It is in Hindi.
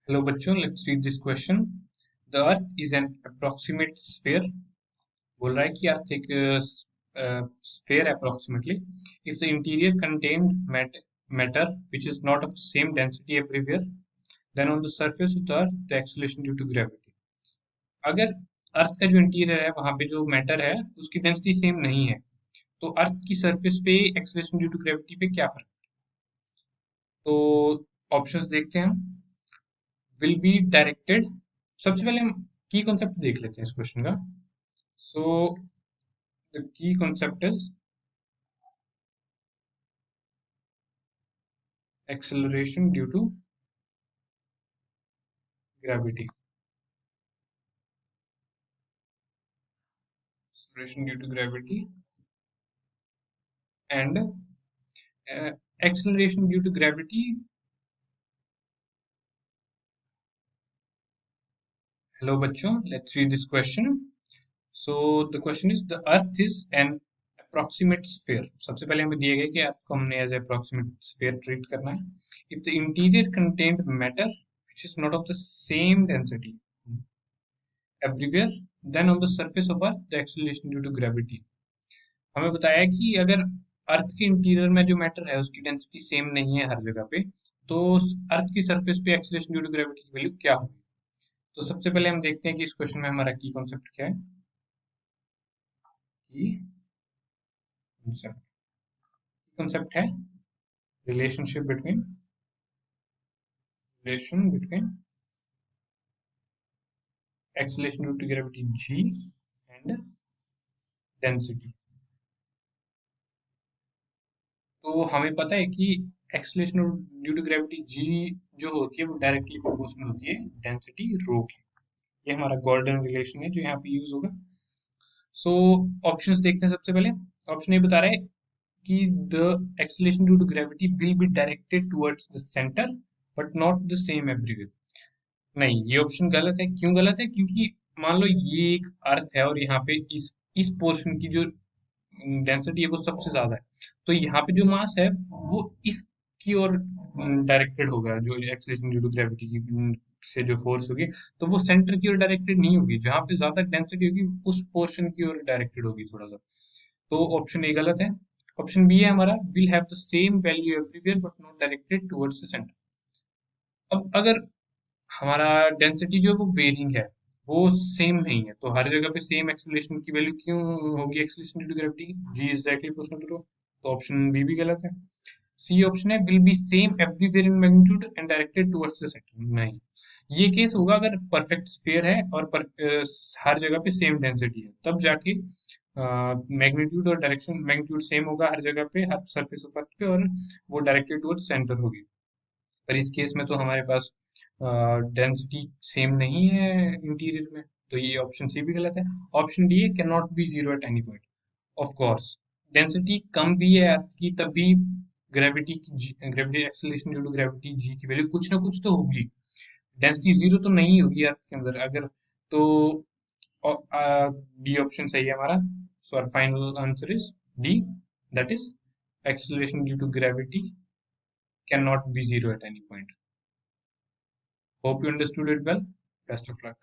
हेलो बच्चों, let's read this question. The earth is an approximate sphere. बोल रहा है कि अर्थ एक sphere approximately. If the interior contained matter which is not of the same density everywhere, then on the surface of the earth the acceleration due to gravity। अगर अर्थ का जो इंटीरियर है वहां पे जो मैटर है उसकी डेंसिटी सेम नहीं है, तो अर्थ की सरफेस पे एक्सेलरेशन ड्यू टू ग्रेविटी पे क्या फर्क। तो ऑप्शंस देखते हैं हम। Will be directed. सबसे पहले हम की कॉन्सेप्ट देख लेते हैं इस क्वेश्चन का। So the key concept is acceleration due to gravity। Acceleration due to gravity and acceleration due to gravity। Hello बच्चों, let's read this question। So the question is the earth is an approximate sphere। सबसे पहले हमें दिया गया कि अर्थ को हमने एज approximate sphere ट्रीट करना है। If the interior contained matter which is not of the same density everywhere, then on the surface of earth the acceleration due to gravity। हमें बताया कि अगर अर्थ के इंटीरियर में जो मैटर है उसकी डेंसिटी सेम नहीं है हर जगह पे, तो अर्थ की सरफेस पे एक्सीलरेशन ड्यू टू ग्रेविटी की वैल्यू क्या होगी। तो सबसे पहले हम देखते हैं कि इस क्वेश्चन में हमारा की कॉन्सेप्ट क्या है। की कॉन्सेप्ट है relation between acceleration due to gravity g and density. तो हमें पता है कि acceleration due to gravity g जो होती है वो डायरेक्टली प्रोपोर्शनल होती है डेंसिटी रो की। ये हमारा गोल्डन रिलेशन है जो यहाँ पे यूज होगा। सो ऑप्शंस देखते हैं। सबसे पहले ऑप्शन ये बता रहा है कि the acceleration due to gravity will be directed towards the centre but not the same everywhere. नहीं, ये ऑप्शन गलत है। क्यों गलत है? क्योंकि मान लो ये एक अर्थ है और यहाँ पे इस पोर्शन की जो डेंसिटी है वो सबसे ज्यादा है, तो यहाँ पे जो मास है वो इसकी ओर डायरेक्टेड होगा। जो एक्सेलरेशन ड्यू टू ग्रेविटी की से जो फोर्स होगी, तो वो सेंटर की ओर डायरेक्टेड नहीं होगी। जहां पे ज्यादा डेंसिटी होगी उस पोर्शन की ओर डायरेक्टेड होगी थोड़ा सा। तो ऑप्शन ए गलत है। ऑप्शन बी है हमारा will have the same value everywhere but not directed towards the centre. अब अगर हमारा डेंसिटी जो है वो वेरिंग है, वो सेम नहीं है, तो हर जगह पे सेम एक्सेलरेशन की वैल्यू क्यों होगी acceleration due to gravity? G is directly proportional to. तो ऑप्शन बी भी गलत है। सी ऑप्शन है will be same everywhere in magnitude and directed towards the centre. नहीं, ये केस होगा अगर परफेक्ट स्फीयर है और हर जगह पे सेम डेंसिटी है, तब जाके मैग्नीट्यूड और डायरेक्शन मैग्नीट्यूड सेम होगा हर जगह पे, हर सरफेस ऑफ अर्थ पे, और वो डायरेक्टेड टुवर्ड्स सेंटर होगी। पर इस केस में तो हमारे पास डेंसिटी सेम नहीं है इंटीरियर में, तो ये ऑप्शन सी भी गलत है। ऑप्शन डी है can not be zero at any point. Of course density कम भी है अर्थ की, तब भी gravity acceleration due to gravity G की वैल्यू कुछ ना कुछ तो होगी। डेंसिटी जीरो तो नहीं होगी अर्थ के अंदर अगर। तो डी ऑप्शन सही है हमारा। So our final answer is D, that is acceleration due to gravity cannot be zero at any point। Hope you understood it well. Best of luck.